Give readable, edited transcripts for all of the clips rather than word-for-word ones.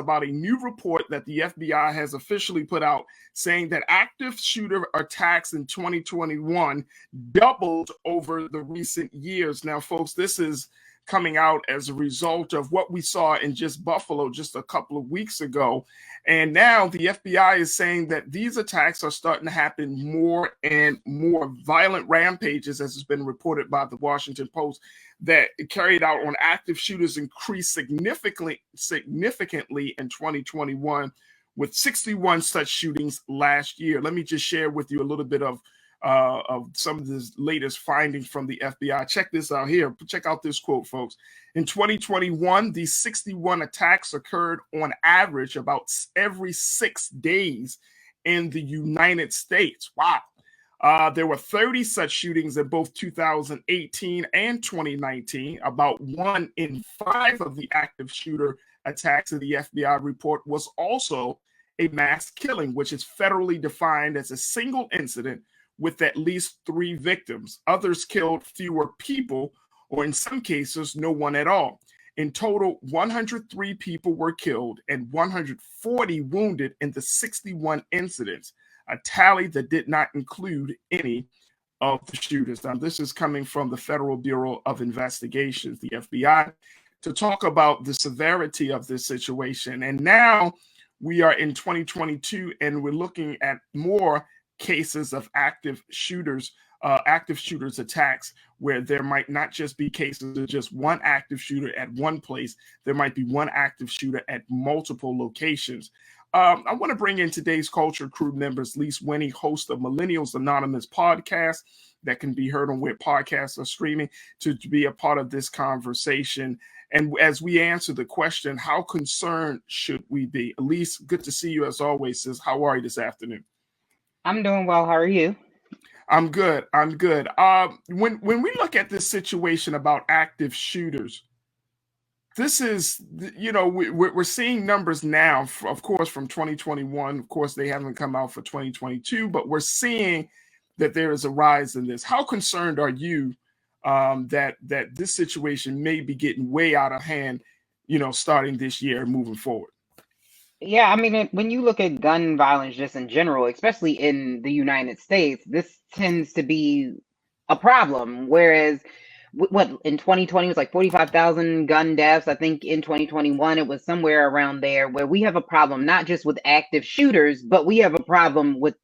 about a new report that the FBI has officially put out saying that active shooter attacks in 2021 doubled over the recent years. Now, folks, this is coming out as a result of what we saw in just Buffalo just a couple of weeks ago. And now the FBI is saying that these attacks are starting to happen more and more. Violent rampages, as has been reported by the Washington Post, that carried out on active shooters increased significantly in 2021, with 61 such shootings last year. Let me just share with you a little bit of some of the latest findings from the FBI. Check this out here. Check out this quote, folks. In 2021, these 61 attacks occurred on average about every 6 days in the United States. Wow. There were 30 such shootings in both 2018 and 2019. About 1 in 5 of the active shooter attacks in the FBI report was also a mass killing, which is federally defined as a single incident with at least 3 victims. Others killed fewer people, or in some cases, no one at all. In total, 103 people were killed and 140 wounded in the 61 incidents, a tally that did not include any of the shooters. Now, this is coming from the Federal Bureau of Investigations, the FBI, to talk about the severity of this situation. And now we are in 2022, and we're looking at more cases of active shooters attacks, where there might not just be cases of just one active shooter at one place. There might be one active shooter at multiple locations. I want to bring in today's Culture Crew members, Lise Winnie, host of Millennials Anonymous podcast that can be heard on where podcasts are streaming, to be a part of this conversation. And as we answer the question, how concerned should we be? Elise, good to see you as always, sis. How are you this afternoon? I'm doing well. How are you? I'm good. When we look at this situation about active shooters, this is, we're seeing numbers now, of course, from 2021. Of course, they haven't come out for 2022, but we're seeing that there is a rise in this. How concerned are you that this situation may be getting way out of hand, starting this year and moving forward? Yeah, I mean, when you look at gun violence just in general, especially in the United States, this tends to be a problem. Whereas, what in 2020 was like 45,000 gun deaths. I think in 2021 it was somewhere around there, where we have a problem not just with active shooters, but we have a problem with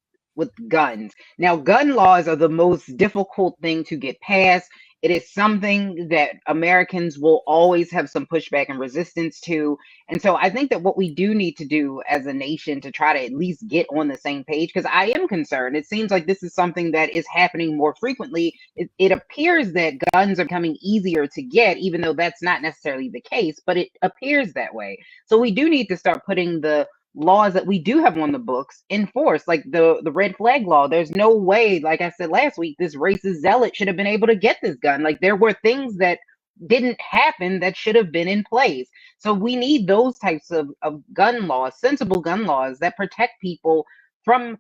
guns. Now, gun laws are the most difficult thing to get passed. It is something that Americans will always have some pushback and resistance to. And so I think that what we do need to do as a nation to try to at least get on the same page, because I am concerned. It seems like this is something that is happening more frequently. It appears that guns are becoming easier to get, even though that's not necessarily the case, but it appears that way. So we do need to start putting the laws that we do have on the books in force, like the red flag law. There's no way, like I said last week, this racist zealot should have been able to get this gun. Like, there were things that didn't happen that should have been in place. So we need those types of gun laws, sensible gun laws that protect people from,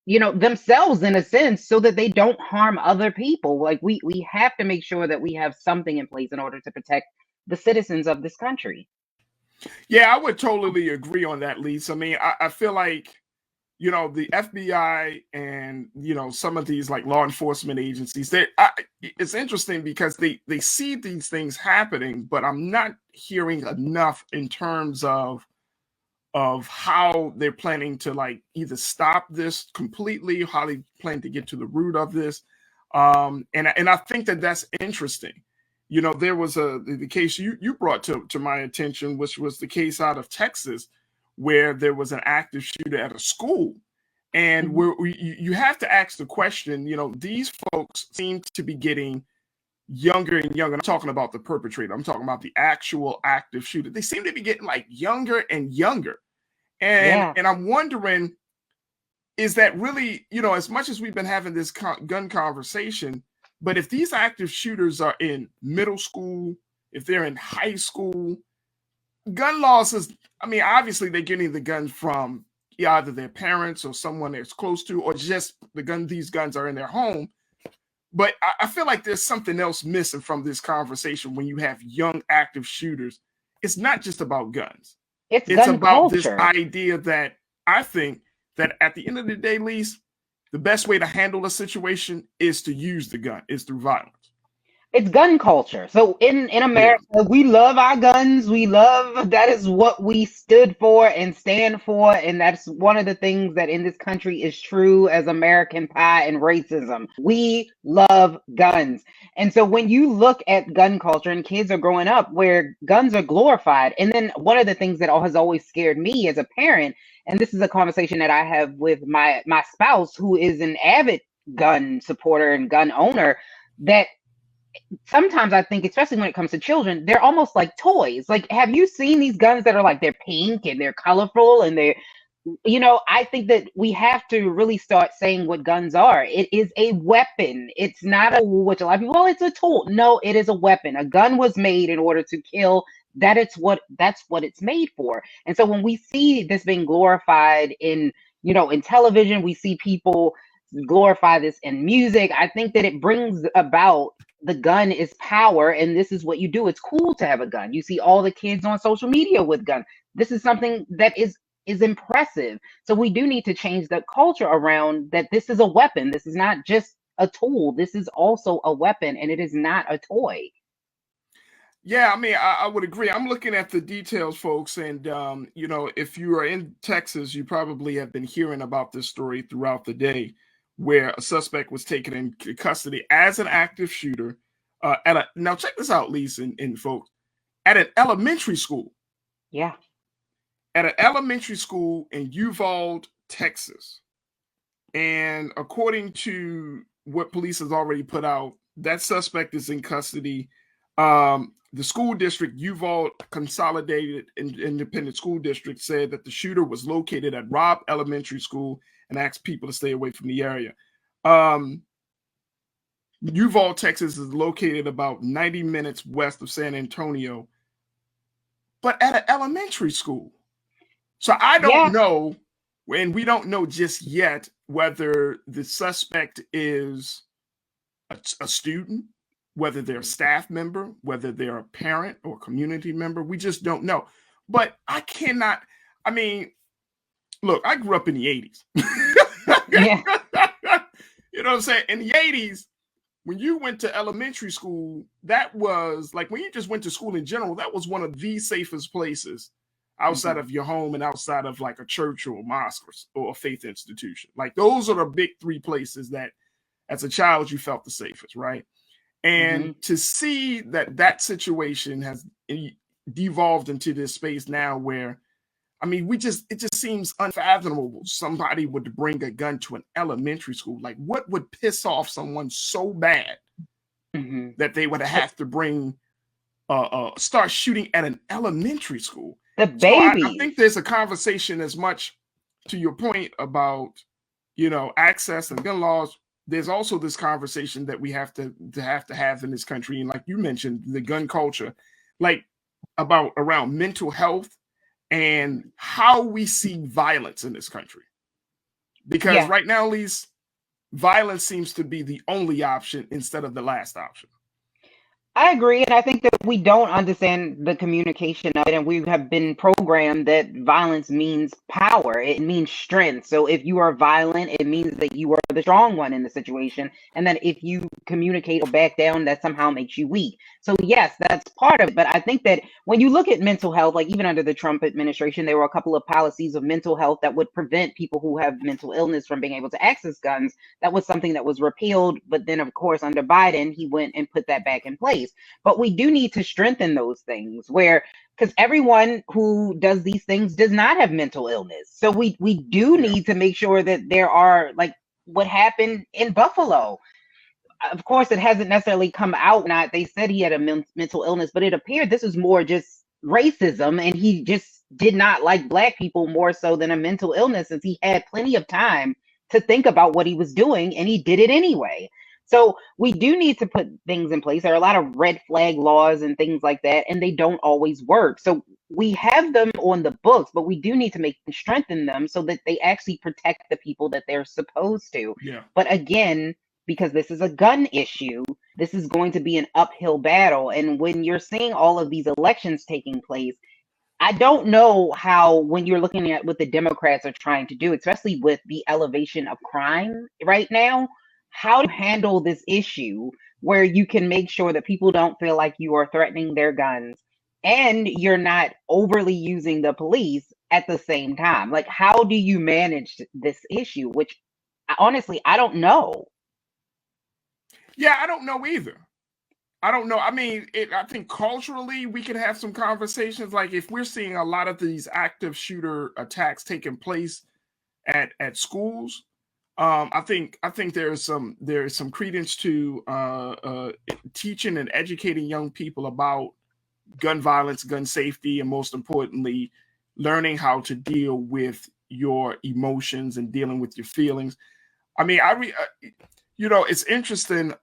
themselves in a sense, so that they don't harm other people. Like, we have to make sure that we have something in place in order to protect the citizens of this country. Yeah, I would totally agree on that, Lisa. I mean, I feel like, the FBI and, some of these like law enforcement agencies, it's interesting because they see these things happening, but I'm not hearing enough in terms of how they're planning to like either stop this completely, how they plan to get to the root of this. And I think that that's interesting. There was the case you brought to my attention, which was the case out of Texas, where there was an active shooter at a school. And where you have to ask the question, these folks seem to be getting younger and younger. I'm talking about the perpetrator. I'm talking about the actual active shooter. They seem to be getting like younger and younger. And I'm wondering, is that really, as much as we've been having this gun conversation, but if these active shooters are in middle school, if they're in high school, gun laws obviously they're getting the guns from either their parents or someone that's close to, or just these guns are in their home. But I feel like there's something else missing from this conversation when you have young active shooters. It's not just about guns. It's It's gun about this culture. idea that I think that at the end of the day, Lise, the best way to handle a situation is to use the gun, is through violence. It's gun culture. So in Yeah. America, we love our guns. We love that is what we stood for and stand for, and that's one of the things that in this country is true as American pie and racism. We love guns. And so when you look at gun culture and kids are growing up where guns are glorified, and then one of the things that has always scared me as a parent, and this is a conversation that I have with my spouse who is an avid gun supporter and gun owner, that sometimes I think, especially when it comes to children, they're almost like toys. Like, have you seen these guns that are like they're pink and they're colorful and they're, I think that we have to really start saying what guns are. It is a weapon. It's not a, which a lot of people, well, it's a tool. No, it is a weapon. A gun was made in order to kill. That's what it's made for. And so when we see this being glorified in television, we see people glorify this in music. I think that it brings about the gun is power, and this is what you do. It's cool to have a gun. You see all the kids on social media with guns. This is something that is impressive. So we do need to change the culture around that. This is a weapon. This is not just a tool. This is also a weapon, and it is not a toy. Yeah, I mean, I would agree. I'm looking at the details, folks, and if you are in Texas, you probably have been hearing about this story throughout the day, where a suspect was taken in custody as an active shooter now check this out, Lisa and folks, at an elementary school. Yeah. At an elementary school in Uvalde, Texas. And according to what police has already put out, that suspect is in custody. The school district, Uvalde Consolidated Independent School District, said that the shooter was located at Robb Elementary School and asked people to stay away from the area. Uvalde, Texas is located about 90 minutes west of San Antonio, but at an elementary school. So I don't Yeah. know, and we don't know just yet whether the suspect is a student, whether they're a staff member, whether they're a parent or community member. We just don't know. But I mean, look, I grew up in the 80s. Yeah. You know what I'm saying? In the 80s, when you went to elementary school, that was like when you just went to school in general, that was one of the safest places outside of your home and outside of like a church or a mosque or a faith institution. Like those are the big three places that as a child you felt the safest, right? And to see that situation has devolved into this space now where, I mean, it just seems unfathomable somebody would bring a gun to an elementary school. Like what would piss off someone so bad that they would have to start shooting at an elementary school? The So I babies. think there's a conversation, as much to your point about, access and gun laws. There's also this conversation that we have to have in this country. And like you mentioned, the gun culture, like about around mental health and how we see violence in this country. Because Yeah. right now, at least, violence seems to be the only option instead of the last option. I agree, and I think that we don't understand the communication of it, and we have been programmed that violence means power. It means strength. So if you are violent, it means that you are the strong one in the situation, and that if you communicate or back down, that somehow makes you weak. So yes, that's part of it. But I think that when you look at mental health, like even under the Trump administration, there were a couple of policies of mental health that would prevent people who have mental illness from being able to access guns. That was something that was repealed, but then of course under Biden, he went and put that back in place. But we do need to strengthen those things because everyone who does these things does not have mental illness. So we do need to make sure that there are, like what happened in Buffalo. Of course, it hasn't necessarily come out. Not they said he had a mental illness, but it appeared this was more just racism, and he just did not like Black people more so than a mental illness, since he had plenty of time to think about what he was doing, and he did it anyway. So we do need to put things in place. There are a lot of red flag laws and things like that, and they don't always work. So we have them on the books, but we do need to strengthen them so that they actually protect the people that they're supposed to. Yeah. But again, because this is a gun issue, this is going to be an uphill battle. And when you're seeing all of these elections taking place, I don't know how, when you're looking at what the Democrats are trying to do, especially with the elevation of crime right now, how to handle this issue where you can make sure that people don't feel like you are threatening their guns and you're not overly using the police at the same time. Like, how do you manage this issue? Which honestly, I don't know. Yeah, I don't know either. I don't know. I mean, I think culturally we can have some conversations. Like if we're seeing a lot of these active shooter attacks taking place at schools, I think there's some credence to teaching and educating young people about gun violence, gun safety, and most importantly, learning how to deal with your emotions and dealing with your feelings. I mean, it's interesting.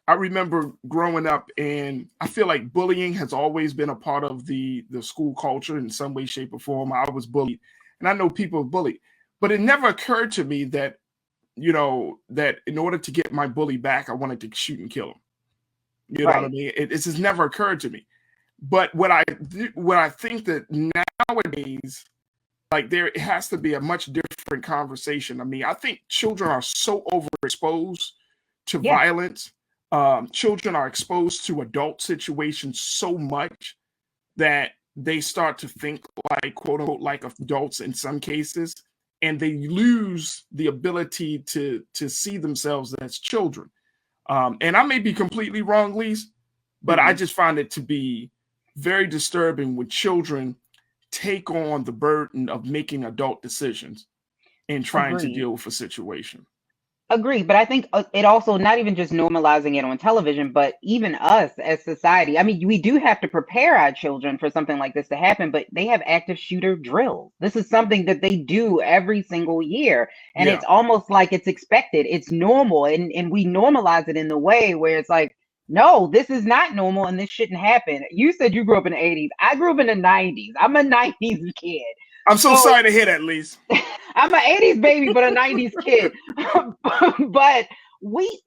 I remember growing up, and I feel like bullying has always been a part of the school culture in some way, shape, or form. I was bullied, and I know people bullied, but it never occurred to me that that in order to get my bully back, I wanted to shoot and kill him. You know what I Right. mean? It's just never occurred to me. But what I think that nowadays, like there has to be a much different conversation. I mean, I think children are so overexposed to Yeah, violence. Children are exposed to adult situations so much that they start to think like quote unquote like adults in some cases, and they lose the ability to see themselves as children. And I may be completely wrong, Lise, but I hmm, just find it to be very disturbing when children take on the burden of making adult decisions and trying to agreed. deal with a situation. Agree, but I think it also not even just normalizing it on television, but even us as society. I mean, we do have to prepare our children for something like this to happen, but they have active shooter drills. This is something that they do every single year, and Yeah. it's almost like it's expected. It's normal, and we normalize it in the way where it's like, no, this is not normal, and this shouldn't happen. You said you grew up in the 80s. I grew up in the 90s. I'm a 90s kid. I'm so So sorry to hear that, Lise. I'm an 80s baby, but a 90s kid. But we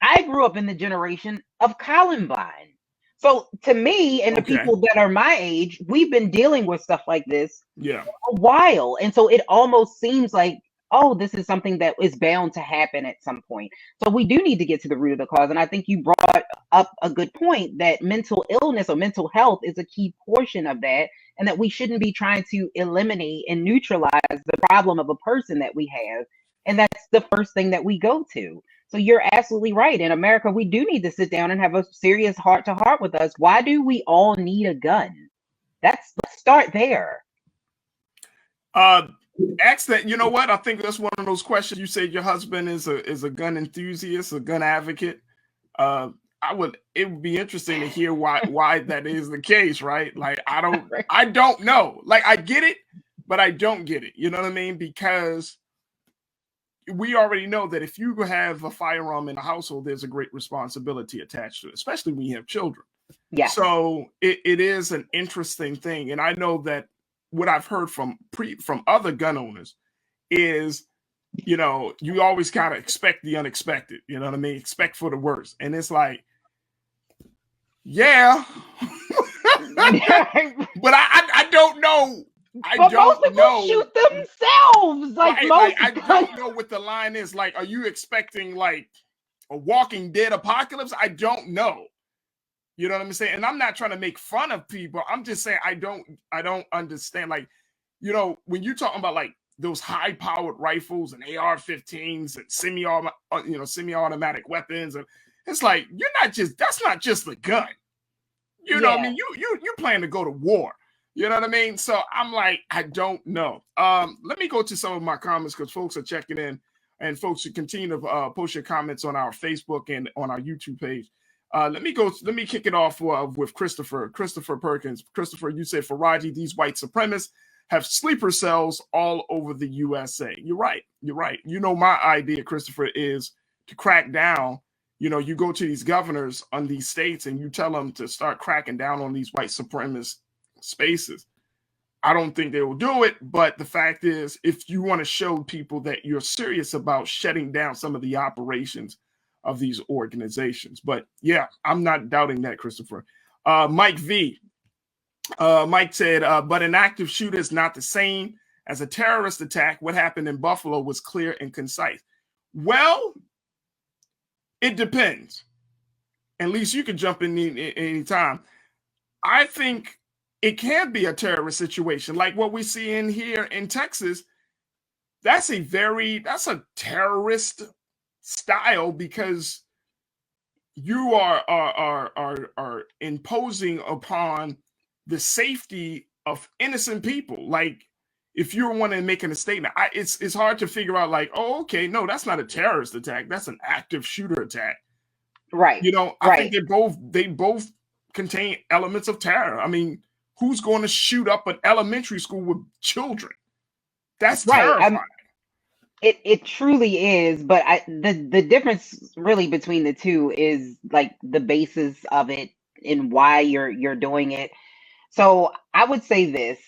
I grew up in the generation of Columbine. So to me and the Okay. people that are my age, we've been dealing with stuff like this Yeah. a while. And so it almost seems like, oh, this is something that is bound to happen at some point. So we do need to get to the root of the cause. And I think you brought up a good point that mental illness or mental health is a key portion of that. And that we shouldn't be trying to eliminate and neutralize the problem of a person that we have. And that's the first thing that we go to. So you're absolutely right. In America, we do need to sit down and have a serious heart to heart with us. Why do we all need a gun? Let's start there. Uh, Ask that. You know what? I think that's one of those questions. You said your husband is a gun enthusiast, a gun advocate. Uh, It would be interesting to hear why that is the case, right? Like I don't know. Like I get it, but I don't get it. You know what I mean? Because we already know that if you have a firearm in a household, there's a great responsibility attached to it, especially when you have children. Yes. So it is an interesting thing, and I know that what I've heard from other gun owners is, you always kind of expect the unexpected. You know what I mean? Expect for the worst, and it's like, yeah, but I don't know. I But most don't people know. shoot themselves. Like Right? Like most I don't know what the line is. Like, are you expecting like a Walking Dead apocalypse? I don't know. You know what I'm saying? And I'm not trying to make fun of people. I'm just saying I don't understand. Like, when you're talking about like those high-powered rifles and AR-15s and semi-automatic weapons, and it's like that's not just a gun. You know what I yeah. mean? You plan to go to war. You know what I mean? So I'm like, I don't know. Let me go to some of my comments because folks are checking in, and folks should continue to post your comments on our Facebook and on our YouTube page. Let me kick it off with Christopher Perkins. Christopher, you said Farajii, these white supremacists have sleeper cells all over the USA. You're right. You're right. My idea, Christopher, is to crack down. You go to these governors on these states and you tell them to start cracking down on these white supremacist spaces. I don't think they will do it, but the fact is, if you want to show people that you're serious about shutting down some of the operations of these organizations. But yeah, I'm not doubting that, Christopher. Mike V, Mike said, but an active shooter is not the same as a terrorist attack. What happened in Buffalo was clear and concise. Well, it depends. At least you can jump in any time. I think it can be a terrorist situation, like what we see in here in Texas. That's a terrorist style, because you are imposing upon the safety of innocent people. Like, if you're wanting to making a statement, it's hard to figure out, like, oh, okay, no, that's not a terrorist attack. That's an active shooter attack. Right. I think they both contain elements of terror. I mean, who's going to shoot up an elementary school with children? That's terrifying. It truly is, but the difference really between the two is like the basis of it and why you're doing it. So I would say this.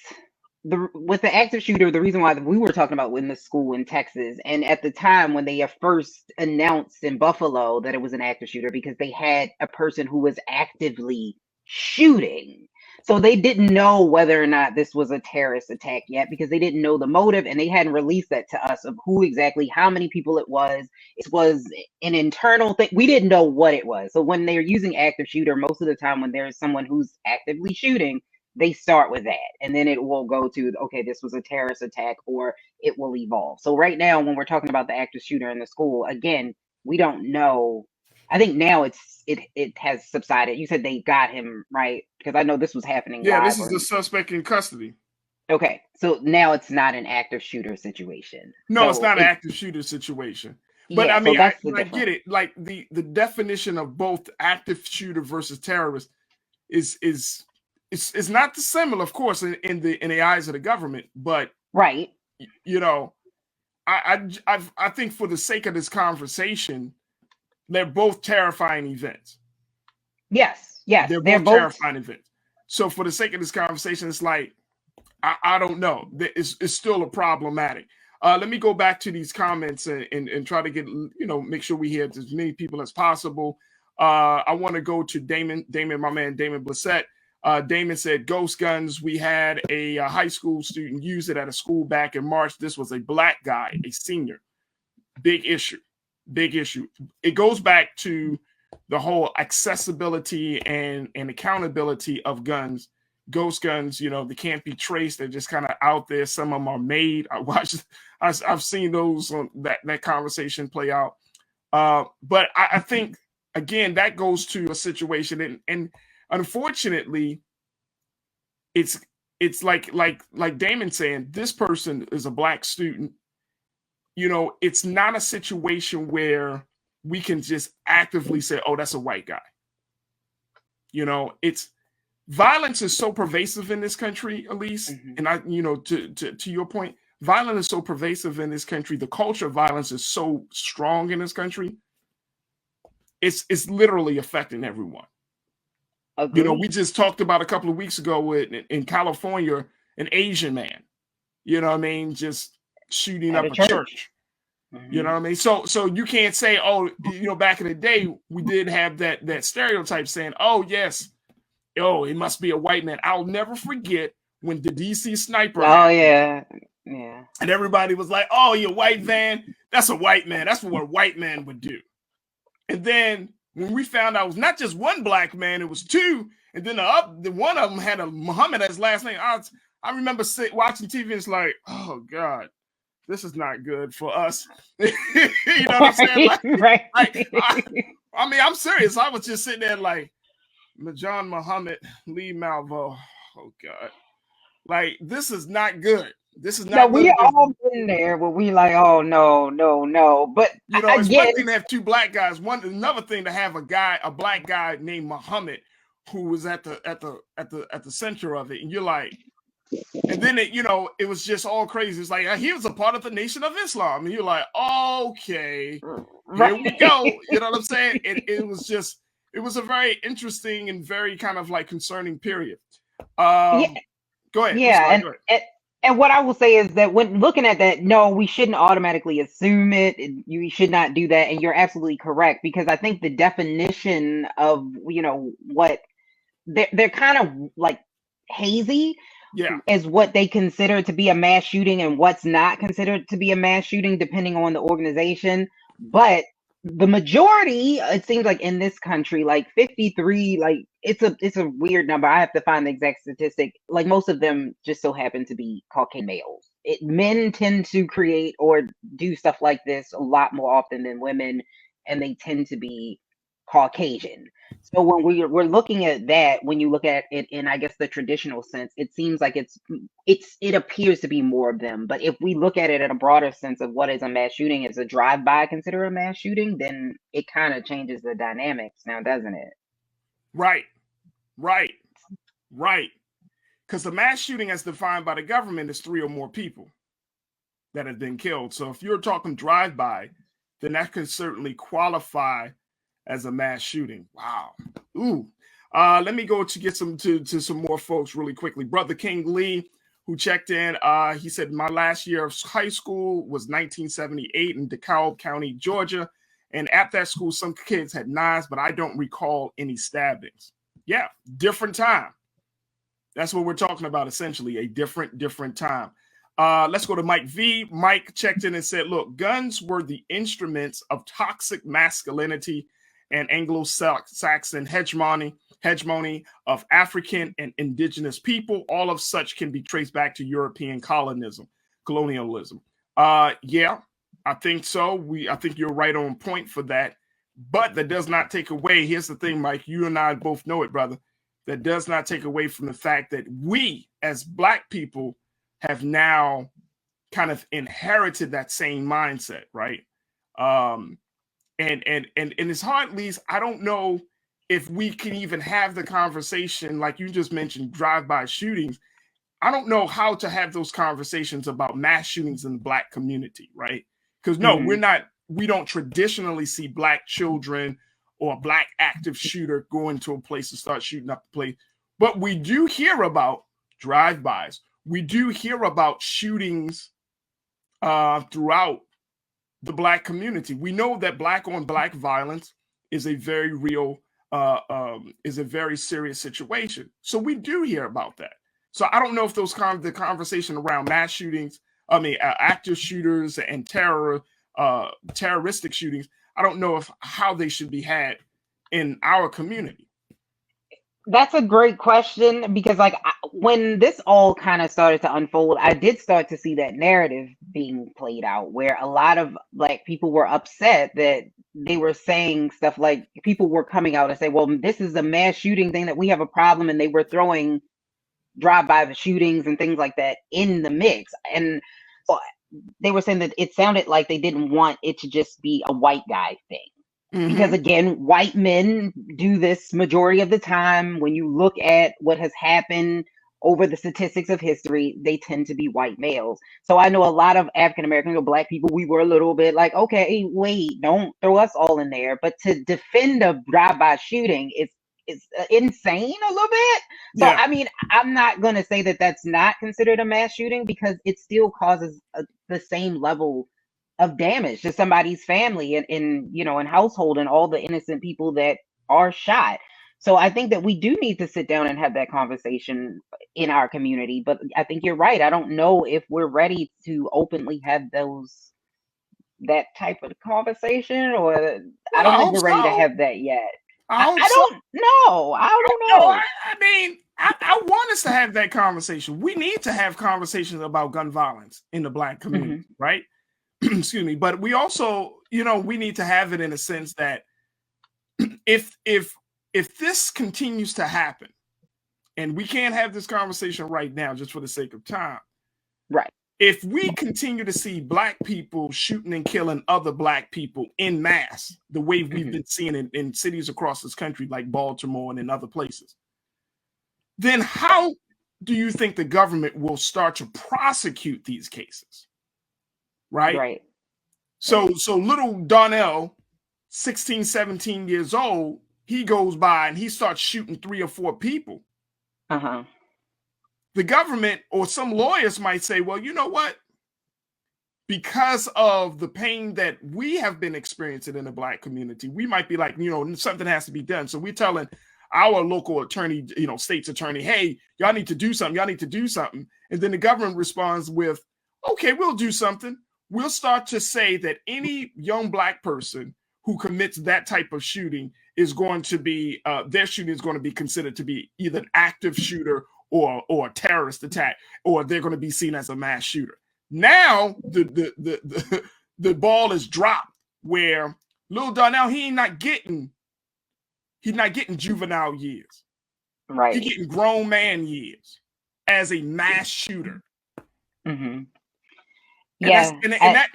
With the active shooter, the reason why we were talking about in the school in Texas, and at the time when they first announced in Buffalo that it was an active shooter, because they had a person who was actively shooting. So they didn't know whether or not this was a terrorist attack yet, because they didn't know the motive, and they hadn't released that to us of who exactly, how many people it was. It was an internal thing. We didn't know what it was. So when they're using active shooter, most of the time when there's someone who's actively shooting, they start with that, and then it will go to, okay, this was a terrorist attack, or it will evolve. So right now, when we're talking about the active shooter in the school, again, we don't know. I think now it has subsided. You said they got him, right? Because I know this was happening. Yeah, this is the suspect in custody. Okay, so now it's not an active shooter situation. No, it's not an active shooter situation. But yeah, I mean, I get it. Like, the definition of both active shooter versus terrorist is it's not dissimilar, of course, in the eyes of the government. But right, I think for the sake of this conversation, they're both terrifying events. Yes, they're both terrifying events. So for the sake of this conversation, it's like, I don't know. It's still a problematic. Let me go back to these comments and try to get, make sure we hear as many people as possible. I want to go to Damon, my man, Damon Blissett. Damon said, ghost guns. We had a high school student use it at a school back in March. This was a black guy, a senior. Big issue. It goes back to the whole accessibility and accountability of guns. Ghost guns, they can't be traced. They're just kind of out there. Some of them are made. I've seen those on that conversation play out. But I think, again, that goes to a situation, and unfortunately, it's like Damon saying, this person is a black student. It's not a situation where we can just actively say, oh, that's a white guy. It's violence is so pervasive in this country, Elise. Mm-hmm. And to your point, violence is so pervasive in this country. The culture of violence is so strong in this country. It's literally affecting everyone. Agreed. We just talked about a couple of weeks ago in California, an Asian man, just shooting up a church. Mm-hmm. You know what I mean? So you can't say, oh, back in the day, we did have that stereotype saying, oh, yes, it must be a white man. I'll never forget when the DC sniper. Oh, yeah. Yeah. And everybody was like, oh, your white van, that's a white man. That's what a white man would do. And then when we found out it was not just one black man, it was two. And then the one of them had a Muhammad as last name. I remember watching TV and it's like, oh, God, this is not good for us. You know what I'm saying? Like, I mean, I'm serious. I was just sitting there like, John Muhammad, Lee Malvo. Oh, God. Like, this is not good. This is not. No, we all been there where we like, oh no. But it's one thing to have two black guys. Another thing to have a black guy named Muhammad who was at the center of it, and you're like, and then it was just all crazy. It's like he was a part of the Nation of Islam, and you're like, okay, here we go. You know what I'm saying? It was a very interesting and very kind of like concerning period. Go ahead. Yeah, and what I will say is that when looking at that, no, we shouldn't automatically assume it. You should not do that. And you're absolutely correct, because I think the definition of, what they're kind of like hazy Yeah. as what they consider to be a mass shooting and what's not considered to be a mass shooting, depending on the organization. But the majority, it seems like in this country, like 53, like it's a weird number. I have to find the exact statistic. Like most of them just so happen to be Caucasian males. Men tend to create or do stuff like this a lot more often than women, and they tend to be Caucasian. So when we're looking at that, when you look at it in, I guess, the traditional sense, it seems like it appears to be more of them. But if we look at it in a broader sense of what is a mass shooting, is a drive-by considered a mass shooting, then it kind of changes the dynamics now, doesn't it? Right. Right. Right. Because the mass shooting as defined by the government is 3 or more people that have been killed. So if you're talking drive-by, then that could certainly qualify as a mass shooting. Wow. Ooh. Let me go to get to some more folks really quickly. Brother King Lee, who checked in, he said, my last year of high school was 1978 in DeKalb County, Georgia. And at that school, some kids had knives, but I don't recall any stabbings. Yeah, different time. That's what we're talking about, essentially, a different time. Let's go to Mike V. Mike checked in and said, look, guns were the instruments of toxic masculinity and Anglo-Saxon hegemony of African and indigenous people. All of such can be traced back to European colonialism. Yeah, I think so. I think you're right on point for that. But that does not take away. Here's the thing, Mike. You and I both know it, brother. That does not take away from the fact that we, as Black people, have now kind of inherited that same mindset, right? And it's hard, Lise. I don't know if we can even have the conversation, like you just mentioned, drive-by shootings. I don't know how to have those conversations about mass shootings in the Black community, right? Because no, we don't traditionally see Black children or a Black active shooter go into a place and start shooting up the place. But we do hear about drive-bys. We do hear about shootings throughout the Black community. We know that Black on Black violence is a very real, is a very serious situation. So we do hear about that. So I don't know if the conversation around mass shootings, active shooters and terroristic shootings, I don't know how they should be had in our community. That's a great question because, like, when this all kind of started to unfold, I did start to see that narrative being played out where a lot of Black people were upset that they were saying stuff like people were coming out and say, well, this is a mass shooting thing that we have a problem, and they were throwing drive-by shootings and things like that in the mix. And so they were saying that it sounded like they didn't want it to just be a white guy thing. Because again, white men do this majority of the time. When you look at what has happened over the statistics of history, they tend to be white males. So I know a lot of African American or Black people, we were a little bit like, okay, wait, don't throw us all in there. But to defend a drive-by shooting is insane a little bit. So yeah. I mean, I'm not going to say that that's not considered a mass shooting because it still causes the same level of damage to somebody's family and in household and all the innocent people that are shot. So I think that we do need to sit down and have that conversation in our community. But I think you're right. I don't know if we're ready to openly have that type of conversation, or I don't think we're ready to have that yet. I don't know. I mean, I want us to have that conversation. We need to have conversations about gun violence in the Black community, right? Excuse me. But we also, we need to have it in a sense that if this continues to happen, and we can't have this conversation right now just for the sake of time. Right. If we continue to see Black people shooting and killing other Black people en masse, the way we've been seeing it in cities across this country, like Baltimore and in other places, then how do you think the government will start to prosecute these cases? Right. So little Donnell, 16, 17 years old, he goes by and he starts shooting 3 or 4 people. The government or some lawyers might say, well, you know what? Because of the pain that we have been experiencing in the Black community, we might be like, something has to be done. So we're telling our local attorney, state's attorney, hey, y'all need to do something. Y'all need to do something. And then the government responds with, okay, we'll do something. We'll start to say that any young Black person who commits that type of shooting is going to be, their shooting is going to be considered to be either an active shooter or a terrorist attack, or they're going to be seen as a mass shooter. Now the ball is dropped where Lil Darnell, he's not getting juvenile years. Right. He's getting grown man years as a mass shooter. Mm-hmm. And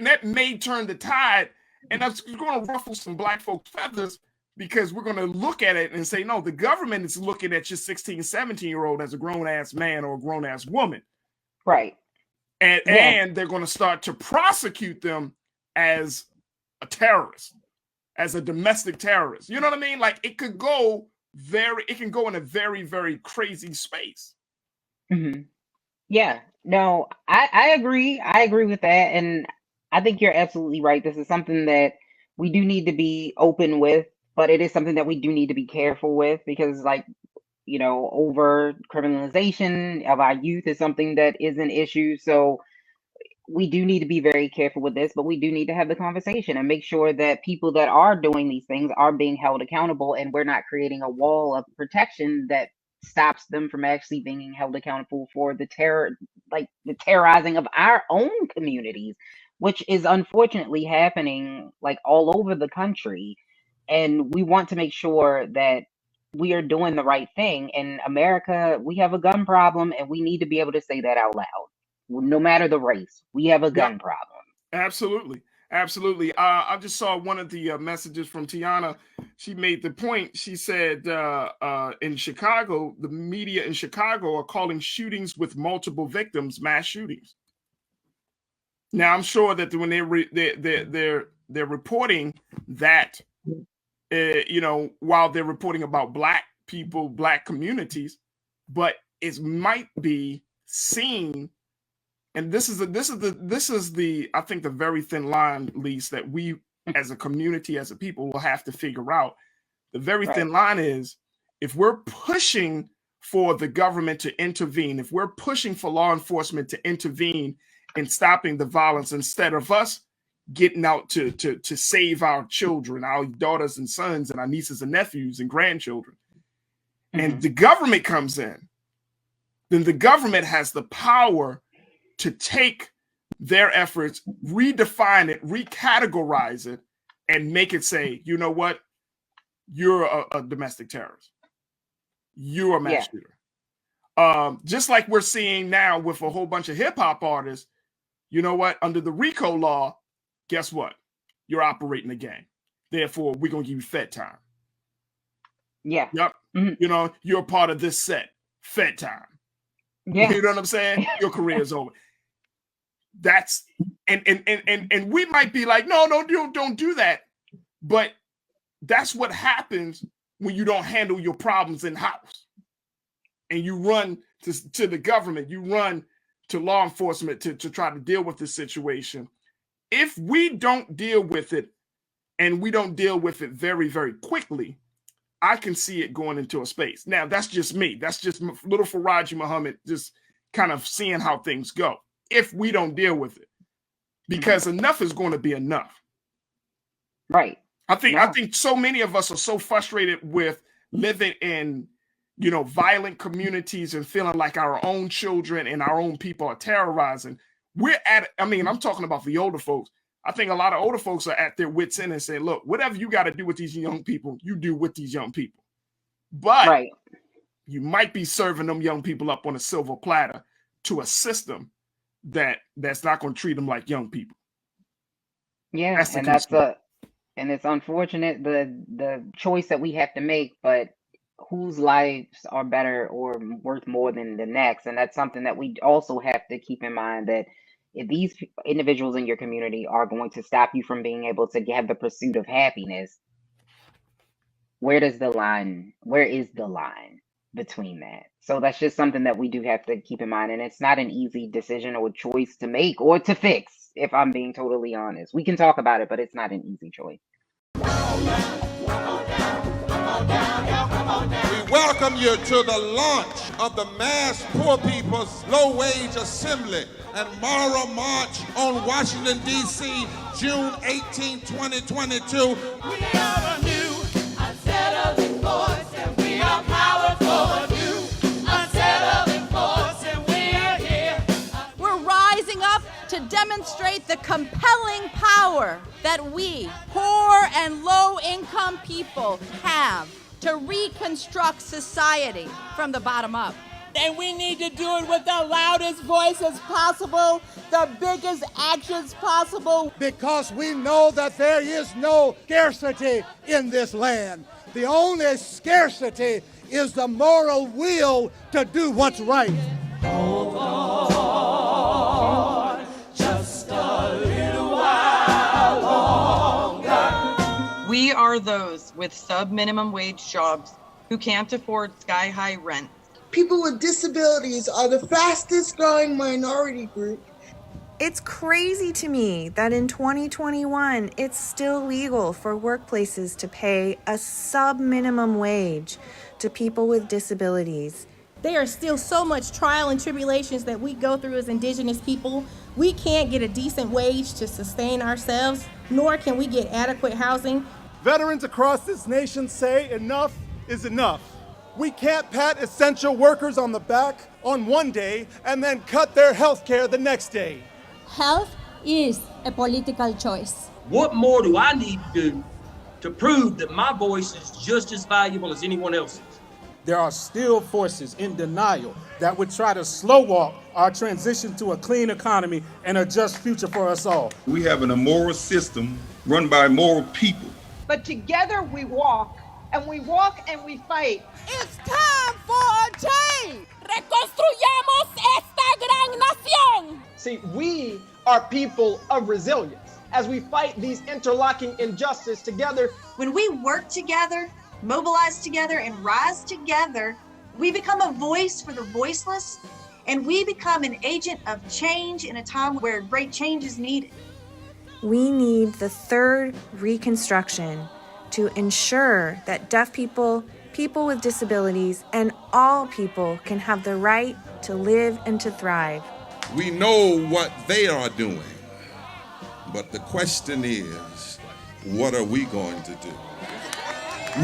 that may turn the tide, and that's going to ruffle some Black folks' feathers, because we're going to look at it and say, no, the government is looking at your 16, 17-year-old as a grown-ass man or a grown-ass woman. Right. And they're going to start to prosecute them as a terrorist, as a domestic terrorist. You know what I mean? Like, it can go in a very, very crazy space. Mm-hmm. Yeah. No, I agree. I agree with that. And I think you're absolutely right. This is something that we do need to be open with, but it is something that we do need to be careful with, because, like, over criminalization of our youth is something that is an issue. So we do need to be very careful with this, but we do need to have the conversation and make sure that people that are doing these things are being held accountable, and we're not creating a wall of protection that stops them from actually being held accountable for the terrorizing of our own communities, which is unfortunately happening like all over the country. And we want to make sure that we are doing the right thing. In America, we have a gun problem, and we need to be able to say that out loud. No matter the race, we have a gun problem. Absolutely. I just saw one of the messages from Tiana. She made the point. She said in Chicago, the media in Chicago are calling shootings with multiple victims mass shootings. Now, I'm sure that when they're reporting that, while they're reporting about Black people, Black communities, but it might be seen. And this is the I think the very thin line, Lise, that we as a community, as a people, will have to figure out. The very thin line is, if we're pushing for the government to intervene, if we're pushing for law enforcement to intervene in stopping the violence, instead of us getting out to save our children, our daughters and sons, and our nieces and nephews and grandchildren, and the government comes in, then the government has the power to take their efforts, redefine it, recategorize it, and make it say, you know what? You're a domestic terrorist. You're a mass shooter. Just like we're seeing now with a whole bunch of hip hop artists, you know what? Under the RICO law, guess what? You're operating a gang. Therefore, we're going to give you Fed time. Yeah. Yep. Mm-hmm. You're a part of this set. Fed time. Yeah. You know what I'm saying? Your career is over. That's and we might be like, no, don't do that. But that's what happens when you don't handle your problems in house, and you run to the government, you run to law enforcement to try to deal with the situation. If we don't deal with it, and we don't deal with it very, very quickly, I can see it going into a space. Now, that's just me. That's just little Farajii Muhammad, just kind of seeing how things go if we don't deal with it, because enough is going to be enough. Right. I think so many of us are so frustrated with living in, violent communities and feeling like our own children and our own people are terrorizing. I'm talking about the older folks. I think a lot of older folks are at their wits' end and say, look, whatever you got to do with these young people, you do with these young people. But you might be serving them young people up on a silver platter to a system that's not going to treat them like young people. Yeah, and it's unfortunate the choice that we have to make, but whose lives are better or worth more than the next? And that's something that we also have to keep in mind, that if these individuals in your community are going to stop you from being able to have the pursuit of happiness, where is the line between that? So that's just something that we do have to keep in mind. And it's not an easy decision or choice to make or to fix, if I'm being totally honest. We can talk about it, but it's not an easy choice. We welcome you to the launch of the Mass Poor People's Low Wage Assembly and Moral March on Washington, D.C., June 18, 2022. We are a new, unsettling force, and we are powerful. A new, unsettling force, and we are here. We're rising up to demonstrate the compelling power that we, poor and low-income people, have to reconstruct society from the bottom up. And we need to do it with the loudest voices possible, the biggest actions possible. Because we know that there is no scarcity in this land. The only scarcity is the moral will to do what's right. Hold on, just a little while longer. We are those with sub-minimum wage jobs who can't afford sky-high rent. People with disabilities are the fastest growing minority group. It's crazy to me that in 2021, it's still legal for workplaces to pay a sub-minimum wage to people with disabilities. There are still so much trial and tribulations that we go through as Indigenous people. We can't get a decent wage to sustain ourselves, nor can we get adequate housing. Veterans across this nation say enough is enough. We can't pat essential workers on the back on one day and then cut their health care the next day. Health is a political choice. What more do I need to do to prove that my voice is just as valuable as anyone else's? There are still forces in denial that would try to slow walk our transition to a clean economy and a just future for us all. We have an immoral system run by immoral people. But together we walk, and we walk and we fight. It's time for a change! Reconstruyamos esta gran nación! See, we are people of resilience. As we fight these interlocking injustices together, When we work together, mobilize together, and rise together, we become a voice for the voiceless, and we become an agent of change in a time where great change is needed. We need the third reconstruction to ensure that deaf people, people with disabilities, and all people can have the right to live and to thrive. We know what they are doing, but the question is, what are we going to do?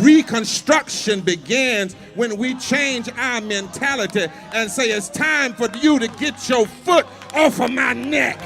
Reconstruction begins when we change our mentality and say it's time for you to get your foot off of my neck.